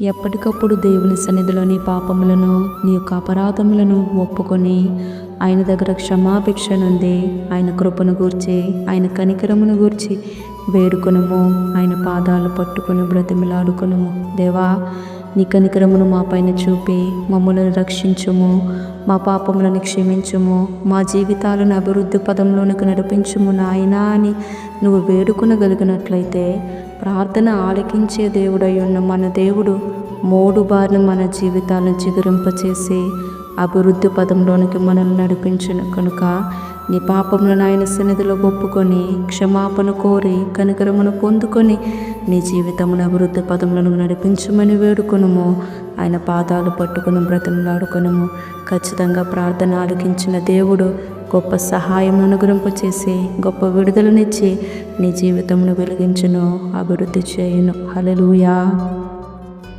ఎప్పటికప్పుడు దేవుని సన్నిధిలో నీ పాపములను, నీ యొక్క అపరాధములను ఒప్పుకొని ఆయన దగ్గర క్షమాభిక్ష నుండి ఆయన కృపను గూర్చి, ఆయన కనికరమును గూర్చి వేడుకొనుము. ఆయన పాదాలు పట్టుకొని బ్రతిమలాడుకొనుము. దేవా, నీ కనికరమును మా పైన చూపి మమ్మల్ని రక్షించుము, మా పాపములను క్షమించుము, మా జీవితాలను అభివృద్ధి పదంలోనికి నడిపించుము నాయనా అని నువ్వు వేడుకొనగలిగినట్లయితే, ప్రార్థన ఆలకించే దేవుడై ఉన్న మన దేవుడు మోడు బారిన మన జీవితాలను చిగురింపచేసి అభివృద్ధి పదంలోనికి మనల్ని నడిపించును కనుక నీ పాపములను ఆయన సన్నిధిలో ఒప్పుకొని క్షమాపణ కోరి కనికరమును పొందుకొని నీ జీవితమును అభివృద్ధి పదములను నడిపించమని వేడుకొనుము. ఆయన పాదాలు పట్టుకుని బ్రతిమలాడుకొనుము. ఖచ్చితంగా ప్రార్థన ఆలకించిన దేవుడు గొప్ప సహాయం అనుగ్రహింపచేసి గొప్ప విడుదలనిచ్చి నీ జీవితమును వెలిగించును, అభివృద్ధి చేయును. హల్లెలూయా.